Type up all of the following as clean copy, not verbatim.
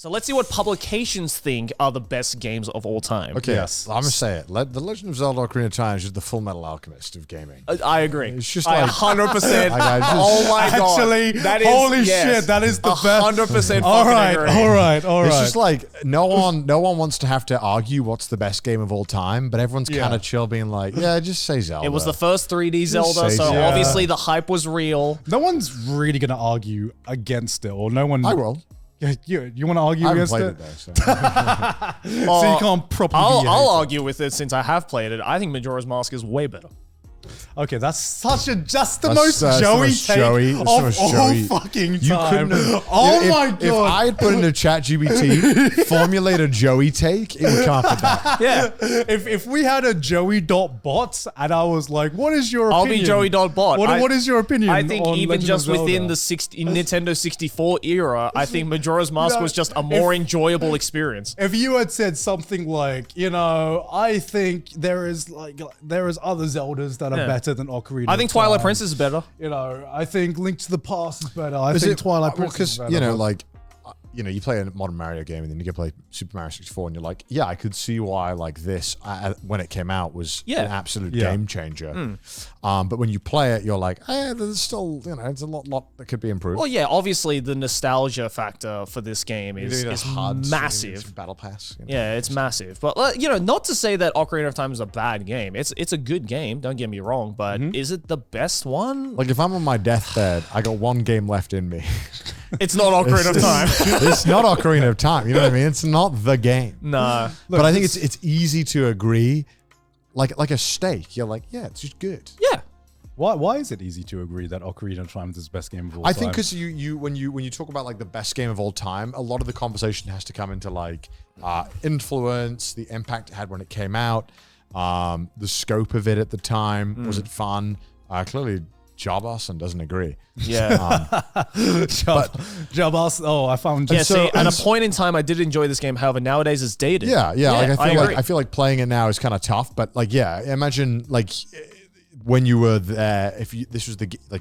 So let's see what publications think are the best games of all time. Okay, yes. I'm going to say it. The Legend of Zelda Ocarina of Time is just the Full Metal Alchemist of gaming. I agree. It's just I like 100%. oh my god! Actually, that is, holy shit, that is the best. 100%. All right. It's just like no one wants to have to argue what's the best game of all time, but everyone's kind of chill, being like, yeah, just say Zelda. It was the first 3D Zelda, so obviously the hype was real. No one's really going to argue against it, or no one. I will. You want to argue against it? So. So you can't properly. I'll argue with it since I have played it. I think Majora's Mask is way better. Okay, that's the most Joey take of all fucking time. Oh my god! If I had put into ChatGPT, formulate a Joey take, it would come up with that. Yeah. If we had a Joey.bot and I was like, what is your opinion? I'll be Joey.bot. What is your opinion? I think even Legend just of Zelda? within the Nintendo 64 era, I think Majora's Mask was just a more enjoyable experience. If you had said something like, I think there is other Zeldas that are better than Ocarina. I think Twilight Princess is better. I think Link to the Past is better. I think Twilight Princess is better. You play a modern Mario game and then you get play Super Mario 64 and you're like, yeah, I could see why this when it came out was an absolute game changer. But when you play it, you're like, there's still, it's a lot that could be improved. Well, yeah, obviously the nostalgia factor for this game is massive. Battle Pass. Yeah, it's massive. But not to say that Ocarina of Time is a bad game. It's a good game. Don't get me wrong. But is it the best one? Like if I'm on my deathbed, I got one game left in me. It's not Ocarina of Time. It's not Ocarina of Time. You know what I mean? It's not the game. No. But I think it's easy to agree. Like a steak. You're like, yeah, it's just good. Yeah. Why is it easy to agree that Ocarina of Time is the best game of all time? I think because when you talk about the best game of all time, a lot of the conversation has to come into influence, the impact it had when it came out, the scope of it at the time. Was it fun? Clearly, Jabbasan doesn't agree. Yeah. Jabbasan. Oh, I found. Yeah. At a point in time, I did enjoy this game. However, nowadays it's dated. Yeah. I feel like playing it now is kind of tough. But imagine when you were there, if this was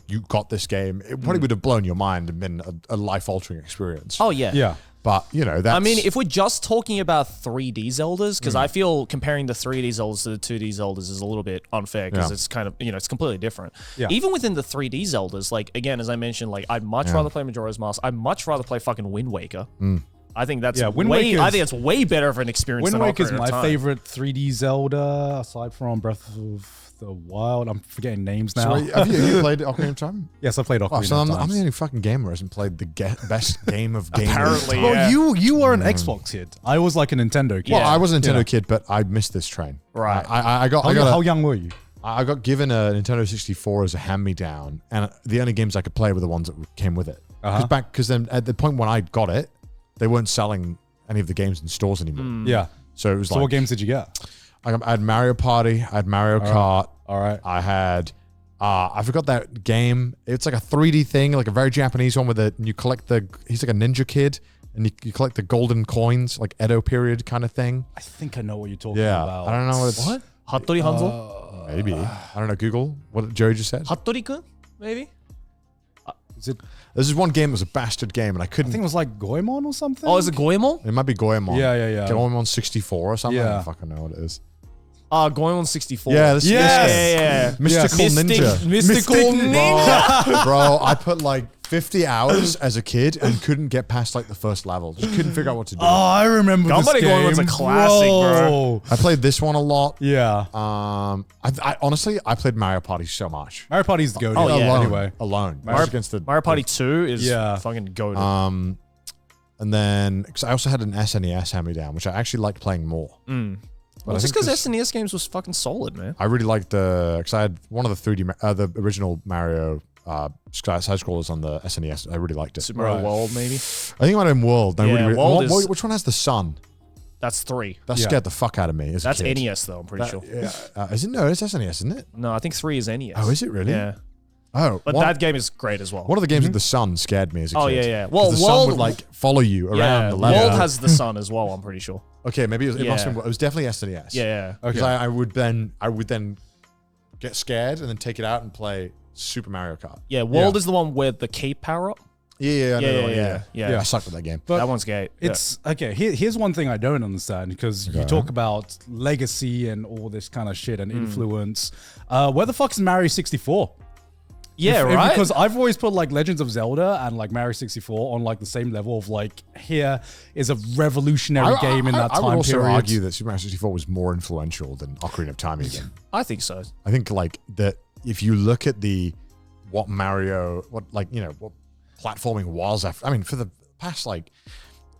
you got this game, it probably would have blown your mind and been a life-altering experience. Oh yeah. Yeah. But that's... I mean, if we're just talking about 3D Zeldas, because I feel comparing the 3D Zeldas to the 2D Zeldas is a little bit unfair because it's kind of, it's completely different. Yeah. Even within the 3D Zeldas, again, as I mentioned, I'd much rather play Majora's Mask. I'd much rather play fucking Wind Waker. I think that's I think it's way better of an experience than Ocarina of Time. Wind Waker is my favorite 3D Zelda, aside from Breath of the Wild. I'm forgetting names now. So have you played Ocarina of Time? Yes, I played Ocarina of Time. I'm the only fucking gamer who hasn't played the best game of gaming. Apparently, Well, you were an Xbox kid. I was like a Nintendo kid. Well, I was a Nintendo kid, but I missed this train. Right. How young were you? I got given a Nintendo 64 as a hand-me-down, and the only games I could play were the ones that came with it. Because then at the point when I got it, they weren't selling any of the games in stores anymore. Yeah. So it was what games did you get? I had Mario Party, I had Mario Kart. All right. I had, I forgot that game. It's like a 3D thing, like a very Japanese one you collect he's like a ninja kid and you collect the golden coins, like Edo period kind of thing. I think I know what you're talking about. I don't know what it's. What? Hattori Hanzo? Maybe. I don't know. Google what Joey just said. Hattori-kun? Maybe? Is it? This is one game that was a bastard game and I couldn't. I think it was like Goemon or something. Oh, is it Goemon? It might be Goemon. Yeah. Goemon 64 or something. Yeah. I don't fucking know what it is. Goemon 64. Yeah, this yeah. Mystical Ninja. Mystical Ninja. Bro, I put 50 hours as a kid and couldn't get past the first level. Just couldn't figure out what to do. Oh, I remember this game. Goemon's a classic, bro. I played this one a lot. Yeah. I honestly played Mario Party so much. Mario Party's the go-to. Oh, yeah. Anyway. Alone. Mario Party 2 is fucking goated. And then, because I also had an SNES hand-me-down, which I actually liked playing more. Well, just because SNES games was fucking solid, man. I really liked because I had one of the 3D, the original Mario side scrollers on the SNES. I really liked it. Super Mario World, maybe? I think it might have been World. Which one has the sun? That's 3. That scared the fuck out of me as a kid. That's NES, though, I'm pretty sure. Yeah. Is it? No, it's SNES, isn't it? No, I think 3 is NES. Oh, is it really? Yeah. Oh. But that game is great as well. One of the games with the sun scared me as a kid. Oh, yeah. Well, the World sun would follow you around the level. World has the sun as well, I'm pretty sure. Okay, maybe it must have been, it was definitely SNES. Yeah. Okay. Because I would then get scared and then take it out and play Super Mario Kart. Yeah, World is the one with the cape power up. Yeah. I sucked at that game. But that one's gay. It's okay. Here's one thing I don't understand, because you talk about legacy and all this kind of shit and influence. Where the fuck is Mario 64? Yeah, right. Because I've always put like Legends of Zelda and like Mario 64 on like the same level of like, here is a revolutionary game in that time period. I would also argue that Super Mario 64 was more influential than Ocarina of Time even. I think so. I think like that if you look at what platforming was after, I mean, for the past like,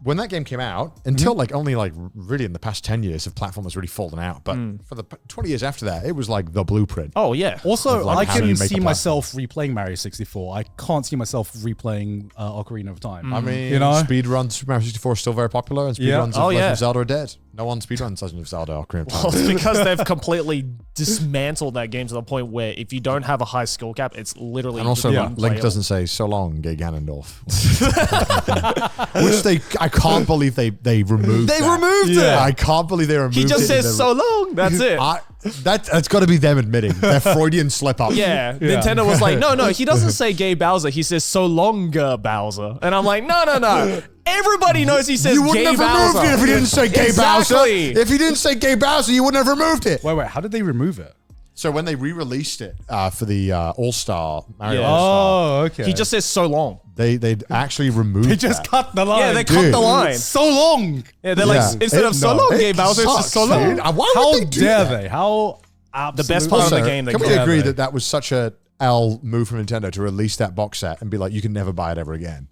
when that game came out, until like only like really in the past 10 years have platformers really fallen out. But for the 20 years after that, it was like the blueprint. Oh, yeah. Also, like, I can see myself replaying Mario 64. I can't see myself replaying Ocarina of Time. I mean, speedruns Super Mario 64 are still very popular, and speedruns of Legend of Zelda are dead. No one speedruns Legend of Zelda Ocarina of Time. Well, it's because they've completely dismantled that game to the point where if you don't have a high skill cap, it's literally and also Link doesn't say so long, gay Ganondorf, which I can't believe they removed. They removed it. I can't believe they removed it. He just says so long. That's it. That's got to be them admitting their Freudian slip up. Yeah, Nintendo was like, no, he doesn't say gay Bowser. He says so longer Bowser. And I'm like, no. Everybody knows he says gay Bowser. You wouldn't have removed it if he didn't say gay Bowser. If he didn't say gay Bowser, you wouldn't have removed it. Wait, how did they remove it? So when they re-released it for the All-Star Mario All-Star, okay. He just says so long. They actually removed. They just cut the line. Yeah, they cut the line. So long. Yeah, they're like, instead of so long, gay Bowser, it's just so long. How dare they? How the best part of the game. Can we agree that was such a L move from Nintendo to release that box set and be like, you can never buy it ever again?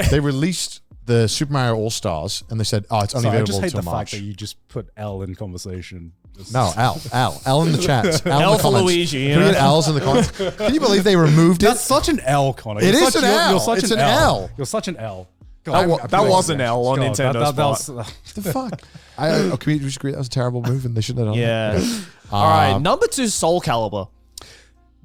They released the Super Mario All Stars and they said, it's only available until March. I just hate the fact that you just put L in conversation. No, L in the chat. L for Luigi. Can we get L's in the comments? Can you believe they removed it? That's such an L, Connor. It is an L. You're such an L. You're such an L. That was an L on Nintendo's part. The fuck? Can we just agree that was a terrible move and they shouldn't have done it? All right, number 2, Soul Calibur.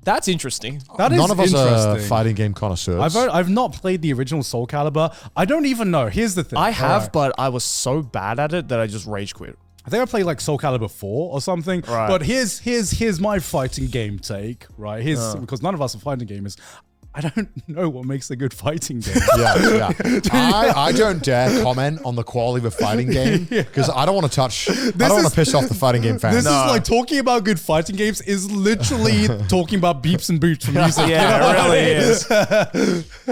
That's interesting. None of us are fighting game connoisseurs. I've not played the original Soul Calibur. I don't even know. Here's the thing. I have, but I was so bad at it that I just rage quit. I think I played like Soul Calibur 4 or something. Right. But here's my fighting game take, right? Because none of us are fighting gamers. I don't know what makes a good fighting game. I don't dare comment on the quality of a fighting game because I don't want to touch. I don't want to piss off the fighting game fans. This is like talking about good fighting games is literally talking about beeps and boots from music. Yeah, it really is.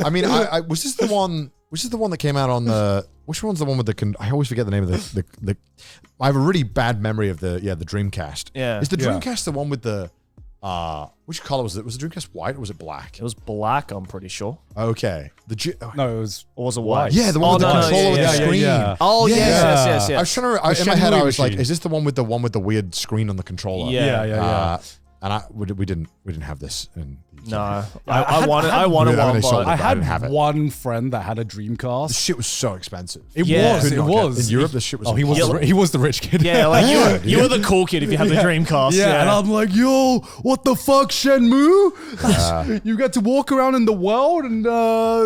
I mean, was this the one? Was this the one that came out on the? Which one's the one with the? I always forget the name of the. I have a really bad memory of the Dreamcast. Yeah, is the Dreamcast the one with the? Which color was it? Was the Dreamcast white or was it black? It was black, I'm pretty sure. Okay. No, it was. Or was it white? Yeah, the one with the controller with the screen. Oh, yes. I was trying to. In my head, I was like, "Is this the one with the weird screen on the controller?" Yeah. And we didn't have this. No, I wanted one, but I had one friend that had a Dreamcast. The shit was so expensive. It was. In Europe, the shit was. Oh, he was the rich kid. Yeah, like you were the cool kid if you had the Dreamcast. Yeah, and I'm like, yo, what the fuck, Shenmue? You get to walk around in the world and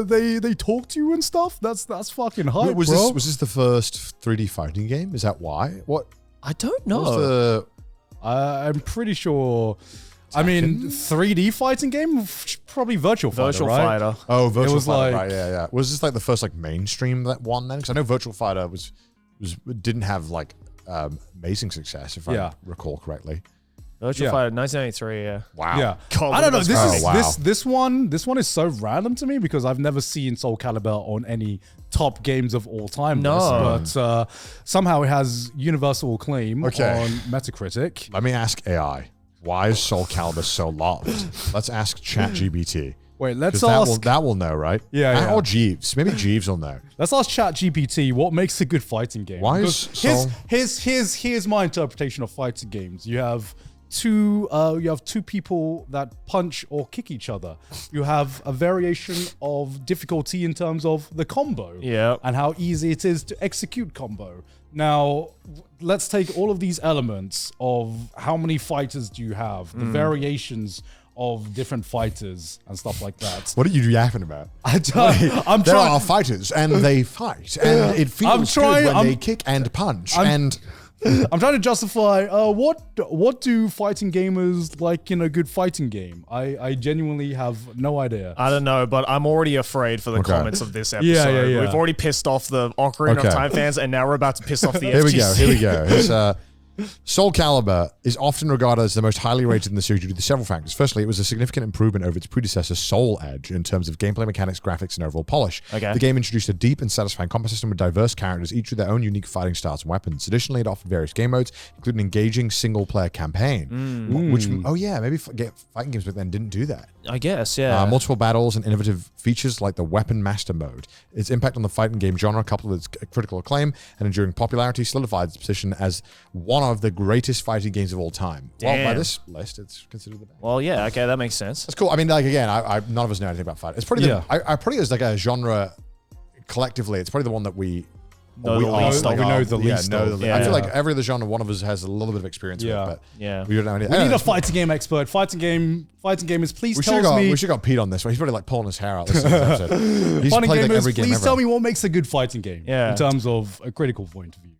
they talk to you and stuff. That's fucking hype, was bro. Was this the first 3D fighting game? Is that why? What? I don't know. I'm pretty sure. I mean, 3D fighting game, probably Virtual Fighter. Oh, Virtual Fighter, right? Yeah. Was this like the first like mainstream that one then? Because I know Virtual Fighter didn't have like amazing success if I recall correctly. Virtual Fighter 1993. Yeah. Wow. Yeah. God, I don't know. This one is so random to me because I've never seen Soul Calibur on any top games of all time. No. List, but somehow it has universal acclaim on Metacritic. Let me ask AI. Why is Soul Calibur so loved? Let's ask ChatGPT. Wait, let's ask. That will know, right? Yeah. Or Jeeves. Maybe Jeeves will know. Let's ask ChatGPT what makes a good fighting game. Why is Soul? Here's my interpretation of fighting games. You have two people that punch or kick each other. You have a variation of difficulty in terms of the combo. Yeah. And how easy it is to execute combo. Now, let's take all of these elements of how many fighters do you have, the variations of different fighters and stuff like that. What are you yapping about? There are fighters and they fight and it feels good when they kick and punch and I'm trying to justify what do fighting gamers like in a good fighting game? I genuinely have no idea. I don't know, but I'm already afraid for the comments of this episode. Yeah. We've already pissed off the Ocarina of Time fans, and now we're about to piss off the FGC. Here we go. It's, Soul Calibur is often regarded as the most highly rated in the series due to several factors. Firstly, it was a significant improvement over its predecessor, Soul Edge, in terms of gameplay mechanics, graphics, and overall polish. The game introduced a deep and satisfying combat system with diverse characters, each with their own unique fighting styles and weapons. Additionally, it offered various game modes, including an engaging single-player campaign. Which, maybe fighting games back then didn't do that. I guess, yeah. Multiple battles and innovative features like the Weapon Master mode. Its impact on the fighting game genre, coupled with its critical acclaim and enduring popularity, solidified its position as one of the greatest fighting games of all time. Damn. Well, by this list, it's considered the best. Well, yeah, okay, that makes sense. That's cool. I mean, like, again, none of us know anything about fighting. It's probably I probably as like a genre collectively, it's probably the one that we know the least. I feel like every other genre, one of us has a little bit of experience with, but we don't know anything. We need a fighting game expert. Fighting gamers, please tell me. We should have got Pete on this one. He's probably like pulling his hair out. He's fighting played gamers, like every game please ever. tell me what makes a good fighting game in terms of a critical point of view.